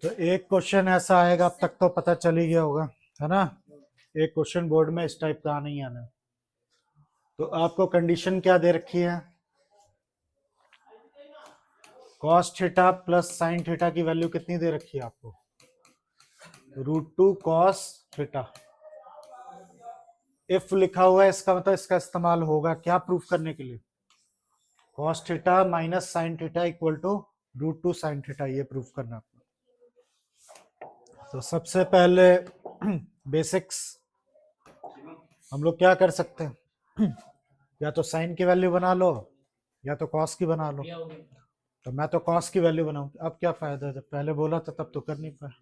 तो एक क्वेश्चन ऐसा आएगा, अब तक तो पता चल ही गया होगा, है ना। एक क्वेश्चन बोर्ड में इस टाइप का आना ही आना। तो आपको कंडीशन क्या दे रखी है, cos theta plus sine theta की वैल्यू कितनी दे रखी है आपको, √2 कॉस थीटा। इफ लिखा हुआ है, इसका मतलब इसका इस्तेमाल होगा क्या प्रूफ करने के लिए, cos theta minus sine theta equal to √2 sine theta, ये प्रूफ करना आपको। तो सबसे पहले बेसिक्स हम लोग क्या कर सकते हैं, या तो साइन की वैल्यू बना लो या तो कॉस की बना लो। तो मैं तो कॉस की वैल्यू बनाऊं, अब क्या फायदा है, जब पहले बोला था तब तो कर नहीं पाया।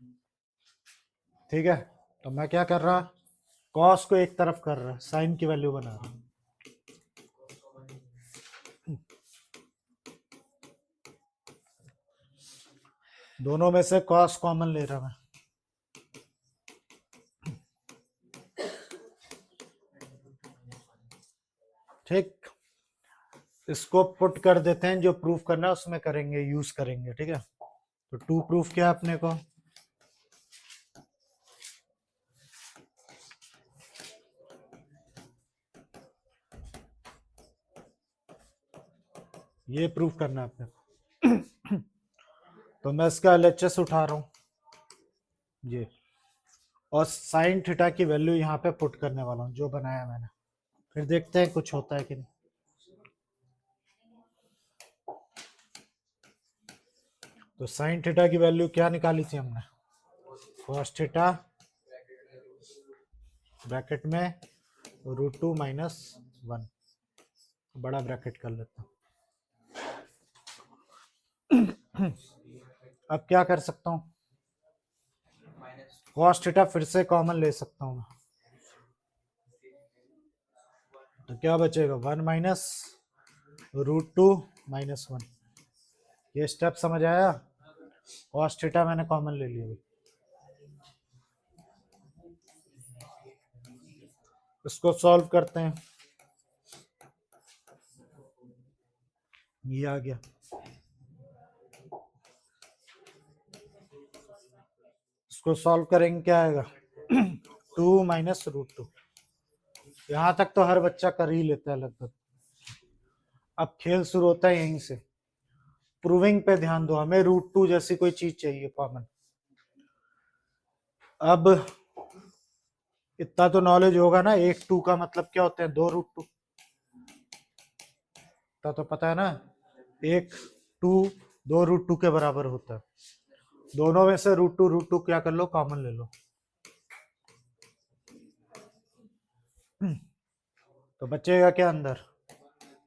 ठीक है, तो मैं क्या कर रहा, कॉस को एक तरफ कर रहा, साइन की वैल्यू बना रहा। दोनों में से कॉस कॉमन ले रहा मैं। ठीक, इसको पुट कर देते हैं, जो प्रूफ करना है उसमें करेंगे, यूज करेंगे। ठीक है, तो 2 प्रूफ किया अपने को, ये प्रूफ करना है अपने को। तो मैं इसका LHS उठा रहा हूं ये, और साइन थीटा की वैल्यू यहाँ पे पुट करने वाला हूँ जो बनाया मैंने, फिर देखते हैं कुछ होता है कि नहीं। तो साइन थीटा की वैल्यू क्या निकाली थी हमने, कॉस थीटा ब्रैकेट में √2 माइनस 1, बड़ा ब्रैकेट कर लेता हूँ। अब क्या कर सकता हूँ, कॉस थीटा फिर से कॉमन ले सकता हूँ, तो क्या बचेगा 1 माइनस √2 माइनस 1। ये स्टेप समझ आया, कॉस थीटा मैंने कॉमन ले लिया। इसको सॉल्व करते हैं, ये आ गया। इसको सॉल्व करेंगे, क्या आएगा 2 माइनस √2। यहां तक तो हर बच्चा कर ही लेता है लगभग। अब खेल शुरू होता है यहीं से, प्रूविंग पे ध्यान दो, हमें √2 जैसी कोई चीज चाहिए कॉमन। अब इतना तो नॉलेज होगा ना, 1 2 का मतलब क्या होता है, 2 √2, तो पता है ना, 1 2 2 √2 के बराबर होता है। दोनों में से √2 क्या कर लो, कॉमन ले लो। तो बचेगा क्या अंदर,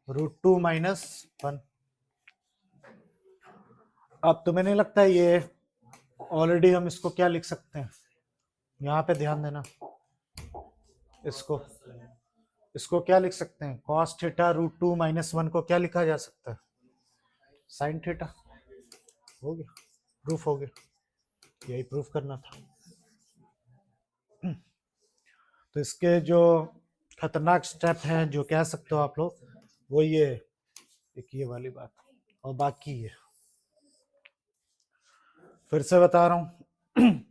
√2 माइनस 1। अब तुम्हें नहीं लगता ये ऑलरेडी हम इसको क्या लिख सकते हैं, यहाँ पे ध्यान देना, इसको क्या लिख सकते हैं, कॉस थीटा √2 माइनस 1 को क्या लिखा जा सकता है, साइन थीटा। हो गया, प्रूफ हो गया, यही प्रूफ करना था। तो इसके जो खतरनाक स्टेप हैं जो कह सकते हो आप लोग, वो ये एक ये वाली बात, और बाकी ये फिर से बता रहा हूँ।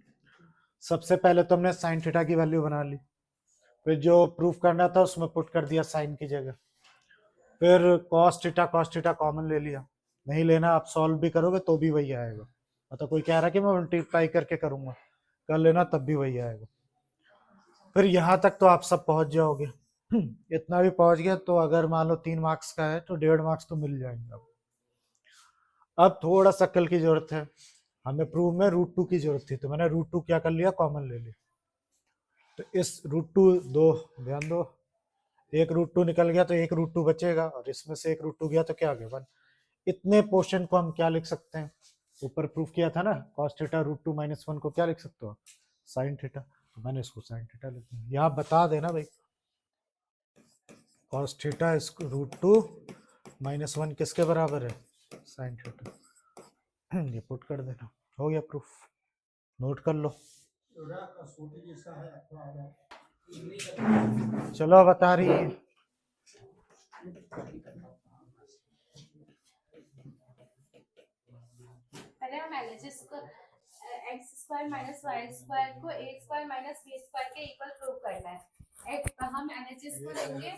सबसे पहले तो हमने साइन थीटा की वैल्यू बना ली, फिर जो प्रूफ करना था उसमें पुट कर दिया साइन की जगह, फिर कॉस थीटा कॉमन ले लिया। नहीं लेना, आप सॉल्व भी करोगे तो भी वही आएगा, मतलब कोई कह रहा है कि मैं मल्टीप्लाई करके करूंगा, कर लेना तब भी वही आएगा। फिर यहाँ तक तो आप सब पहुंच जाओगे। इतना भी पहुंच गया तो अगर मान लो 3 मार्क्स का है तो 1.5 मार्क्स तो मिल जाएंगे। अब थोड़ा सा अक्ल की जरूरत है, हमें प्रूव में √2 की जरूरत थी, तो मैंने √2 क्या कर लिया, कॉमन ले लिया। तो इस √2 दो, ध्यान दो, एक √2 निकल गया तो एक √2 बचेगा, और इसमें से एक √2 गया तो क्या आ गया 1। इतने पोर्शन को हम क्या लिख सकते हैं, ऊपर प्रूफ किया था ना, कॉस थीटा √2 माइनस 1 को क्या लिख सकते हो, साइन थीटा। तो मैंने इसको साइन थीटा लिख दिया। यहाँ बता देना भाई, कॉस थीटा इसको √2 माइनस 1 किसके बराबर है, साइन थीटा। ये पुट कर देना, हो गया प्रूफ, नोट कर लो। चलो बता रही है, पहले हम एलएचएस को X square minus Y square को A square minus B square के इक्वल प्रूव करना है। हम एलएचएस को लेंगे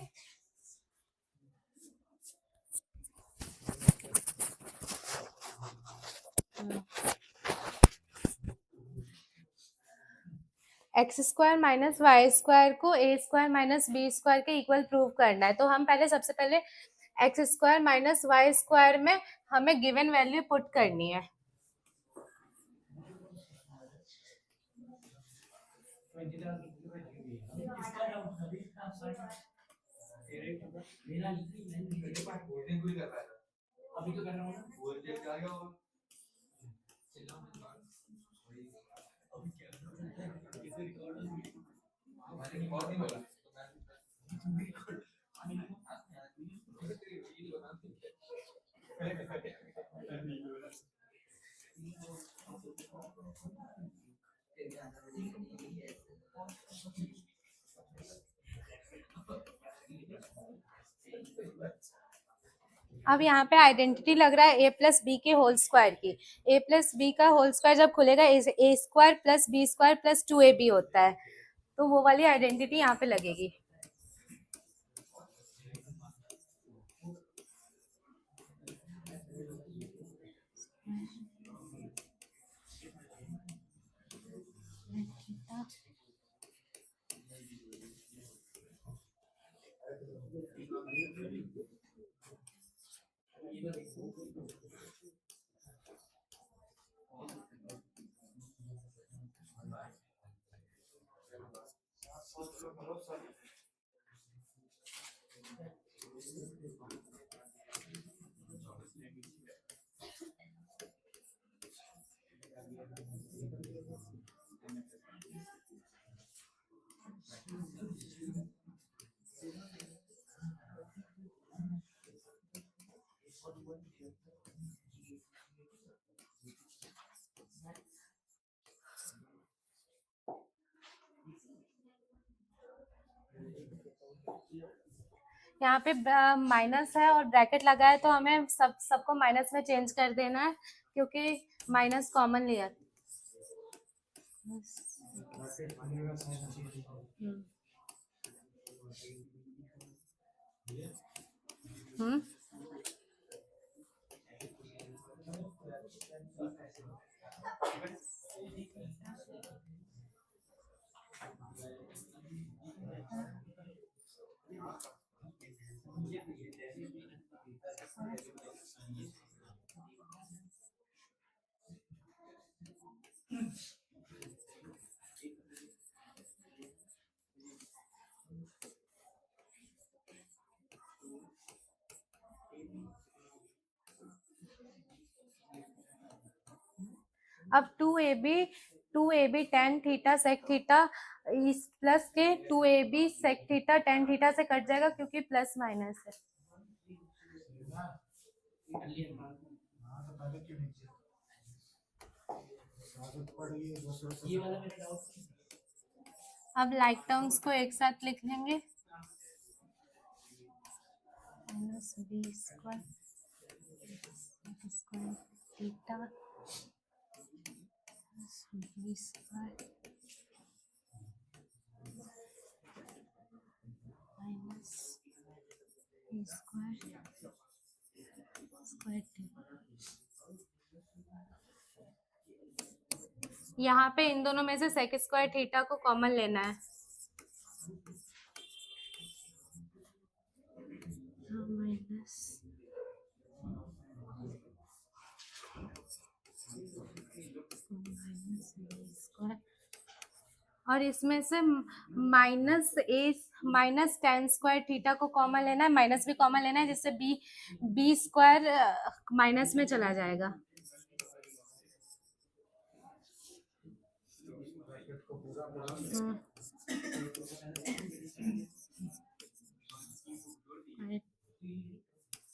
X square minus Y square को A square minus B square के इक्वल प्रूव करना है। तो हम पहले सबसे पहले X square minus Y square में हमें गिवन वैल्यू पुट करनी है। अब यहाँ पे आइडेंटिटी लग रहा है ए प्लस बी के होल स्क्वायर की। ए प्लस बी का होल स्क्वायर जब खुलेगा A square plus B square plus 2ab होता है, तो वो वाली आइडेंटिटी यहाँ पे लगेगी। यहाँ पे माइनस है और ब्रैकेट लगा है, तो हमें सबको माइनस में चेंज कर देना है क्योंकि माइनस कॉमन लिया। हम्म अब 2ab tan theta sec theta इस प्लस के 2ab sec theta tan theta से कट जाएगा क्योंकि प्लस माइनस है। अब लाइक टर्म्स को एक साथ लिख लेंगे, minus B square theta B square minus B square square theta. यहाँ पे इन दोनों में से सेक स्क्वायर थीटा को कॉमन लेना है। माइनस और इसमें से माइनस टेन स्क्वायर थीटा को कॉमन लेना है, माइनस भी कॉमन लेना है जिससे बी स्क्वायर माइनस में चला जाएगा।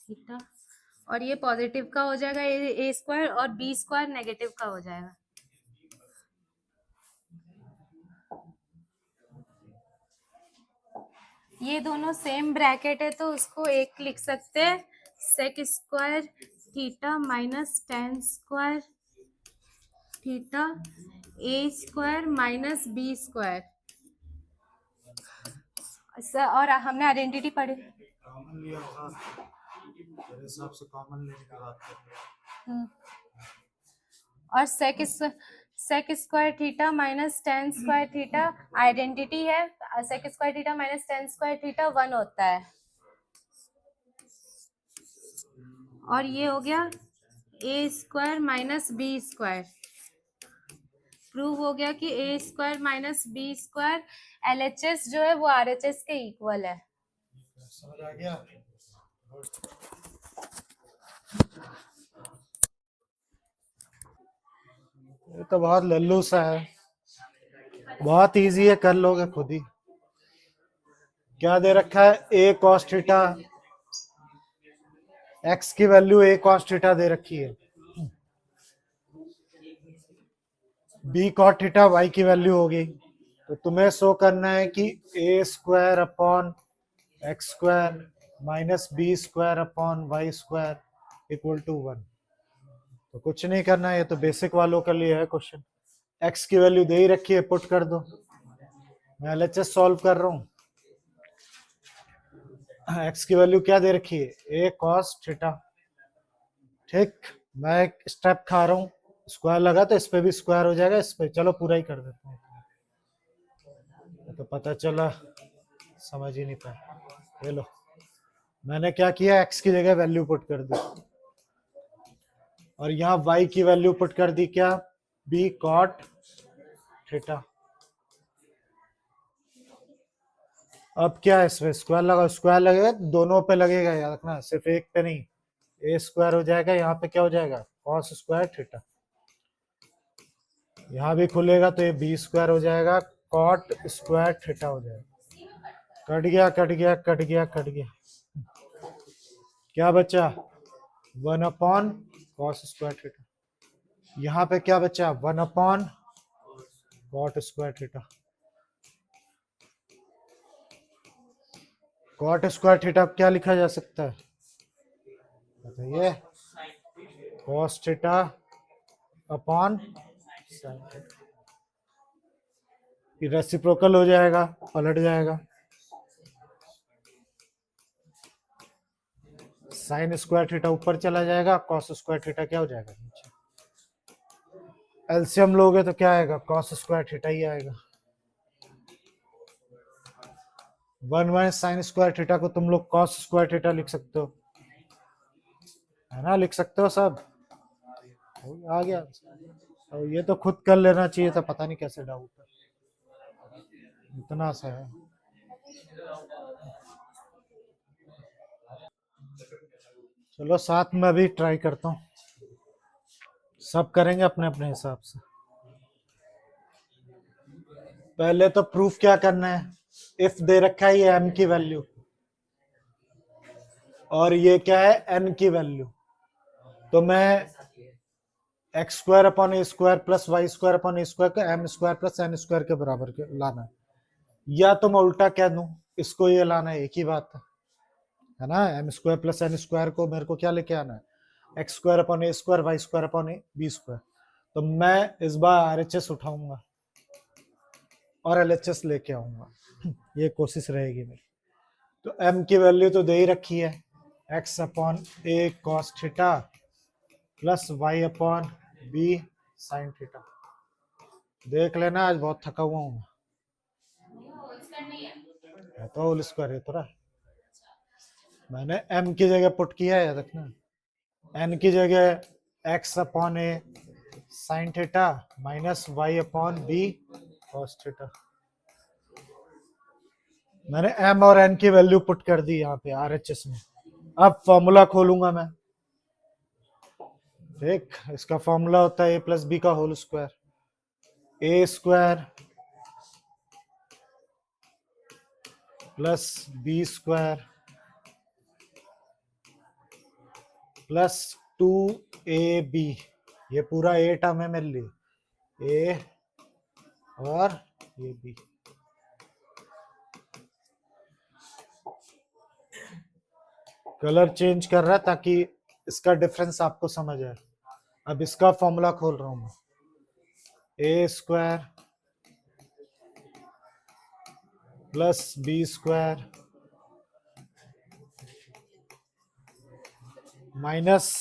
थीटा और ये पॉजिटिव का हो जाएगा ए स्क्वायर और बी स्क्वायर नेगेटिव का हो जाएगा। ये दोनों सेम ब्रैकेट है तो उसको एक लिख सकते हैं, sec square theta minus tan square theta A square minus B square. और हमने आइडेंटिटी पढ़ी। कॉमन लिया होगा, मेरे हिसाब से कॉमन लेने की बात कर रहे हैं। हम्म, और sec square theta minus tan square theta identity है, sec square theta minus tan square theta 1 होता है। और ये हो गया A square minus B square. Prove हो गया कि A square minus B square LHS जो है वो आरएचएस के इक्वल है। समझ आ गया? ये तो बहुत लल्लू सा है, बहुत इजी है, कर लोगे खुद ही। क्या दे रखा है? ए कॉस थीटा, एक्स की वैल्यू ए कॉस थीटा दे रखी है, बी कॉट थीटा वाई की वैल्यू हो गई। तो तुम्हें शो करना है कि A square upon X square minus B square upon Y square equal to 1। तो कुछ नहीं करना है, ये तो बेसिक वालों के लिए है क्वेश्चन। एक्स की वैल्यू दे ही रखी है, पुट कर दो। मैं एलएचएस सॉल्व कर रहा हूँ। एक्स की वैल्यू क्या दे रखी है? A cos theta. ठीक, मैं एक स्टेप खा रहा हूँ, स्क्वायर लगा तो इस पे भी स्क्वायर हो जाएगा, इस पे चलो पूरा ही कर देते हैं। तो पता चला, समझ ही नहीं पाया। ये लो, मैंने क्या किया, एक्स की जगह वैल्यू पुट कर दी और यहाँ वाई की वैल्यू पुट कर दी, क्या? B cot theta. अब क्या है, इसमें स्क्वायर लगा, स्क्वायर लगेगा दोनों पे लगेगा, याद रखना, सिर्फ एक पे नहीं। ए स्क्वायर हो जाएगा, यहाँ पे क्या हो जाएगा? Cos square theta. यहाँ भी खुलेगा तो ये बी स्क्वायर हो जाएगा, कॉट स्क्वायर थीटा हो जाएगा। कट गया कट गया कट गया कट गया, क्या बचा? 1 अपॉन कॉस स्क्वायर थीटा। यहाँ पे क्या बचा? 1 upon cot square theta. Cot square theta क्या लिखा जा सकता है बताइए? Cos theta upon sine theta. Reciprocal हो जाएगा, पलट जाएगा। साइन स्क्वायर थीटा ऊपर चला जाएगा, कॉस स्क्वायर थीटा क्या हो जाएगा? नीचे। एलसीएम लोगे तो क्या आएगा? कॉस स्क्वायर थीटा ही आएगा। 1 माइनस साइन स्क्वायर थीटा को तुम लोग कॉस स्क्वायर थीटा लिख सकते हो, है ना? लिख सकते हो सब। आ गया। और ये तो खुद कर लेना चाहिए था, पता नहीं कैसे डाउट है, इतना सा है। चलो साथ में अभी ट्राई करता हूँ, सब करेंगे अपने अपने हिसाब से। पहले तो प्रूफ क्या करना है, इफ दे रखा है ये m की वैल्यू और ये क्या है? n की वैल्यू, तो मैं X square upon A square plus Y square upon A square को M square plus N square के बराबर लाना है, या तो मैं उल्टा कह दूं, इसको ये लाना है, एक ही बात है ना? M square plus N square को मेरे को क्या लेके आना है? X square upon A square Y square upon A B square. तो मैं इस बार आरएचएस उठाऊंगा और एलएचएस लेके आऊंगा, ये कोशिश रहेगी मेरी। तो m की वैल्यू तो दे ही रखी है, x upon A cos theta plus Y upon B sine theta. देख लेना, आज बहुत थका हुआ हूँ मैं, तो होल स्क्वायर है थोड़ा। मैंने m की जगह पुट किया है, देखना, n की जगह x upon A sine theta minus Y upon B cos theta. मैंने m और n की वैल्यू पुट कर दी यहाँ पे आरएचएस में। अब फॉर्मूला खोलूंगा मैं, ठीक, इसका फॉर्मूला होता है a प्लस बी का whole square, A square plus B square plus 2ab, ये पूरा ए टर्म है मेरे लिए, ए और ये बी। कलर चेंज कर रहा है ताकि इसका डिफरेंस आपको समझ आए। अब इसका फॉर्मूला खोल रहा हूं मैं, A square plus B square minus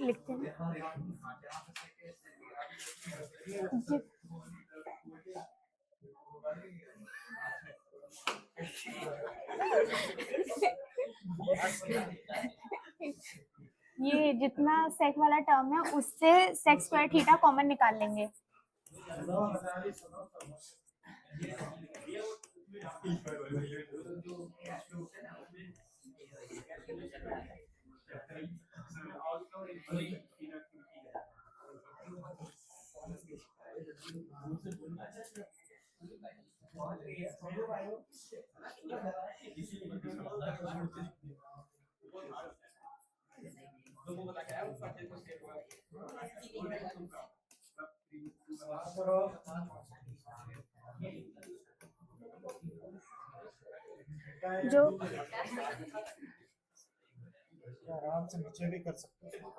लिखते हैं जी- ये जितना सेक वाला टर्म है उससे सेक स्क्वायर थीटा कॉमन निकाल लेंगे। जो आराम से नीचे भी कर सकते हो।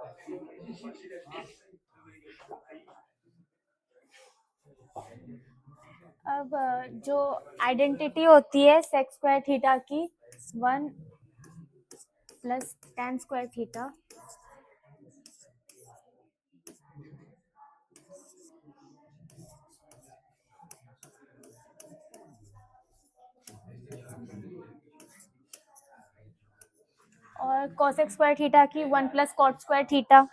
अब जो आइडेंटिटी होती है सेक स्क्वायर थीटा की 1 प्लस tan स्क्वायर थीटा और cosec स्क्वायर थीटा की 1 plus cot square theta.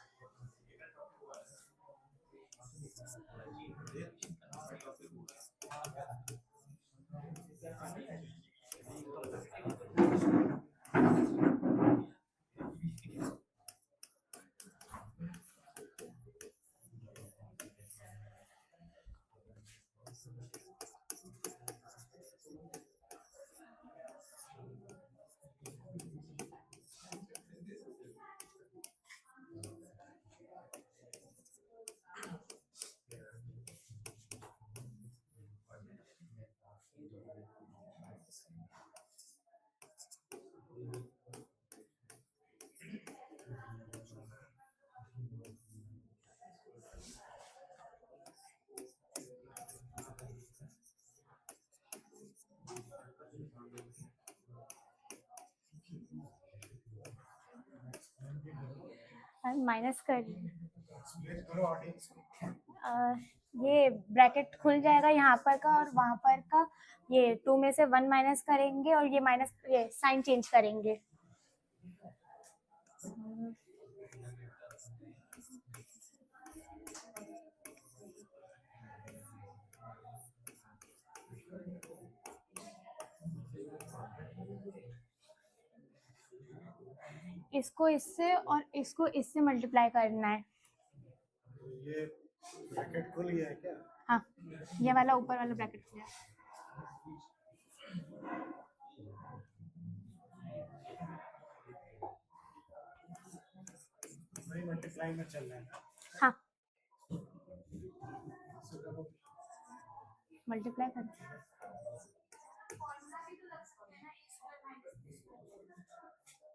Minus कर ये ब्रैकेट खुल जाएगा यहाँ पर का और वहां पर का, ये 2 में से 1 माइनस करेंगे और ये माइनस ये साइन चेंज करेंगे। इसको इससे और इसको इससे मल्टीप्लाई करना है। ये ब्रैकेट खुल गया है क्या? हाँ, ये वाला ऊपर वाला ब्रैकेट खुला है। नहीं, मल्टीप्लाई में चल रहा है। हाँ, मल्टीप्लाई कर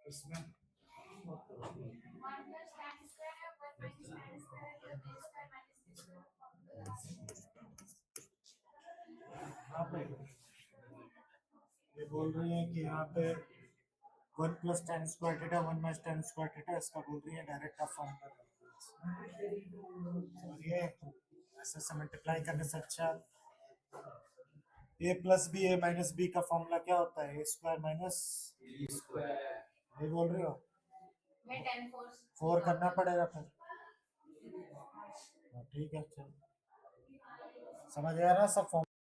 इसमें यहाँ पे ये बोल रही है कि यहाँ पे 1 plus tan square theta 1 minus tan square theta, इसका बोल रही है डायरेक्ट आप फॉर्म कर और ये ऐसे से मल्टीप्लाई करने से अच्छा a plus B a minus B का फॉर्मूला क्या होता है? a square minus b square. ये बोल रही हो? 4 करना पड़ेगा फिर। ठीक है, चलो समझ आ रहा सब फॉर्म।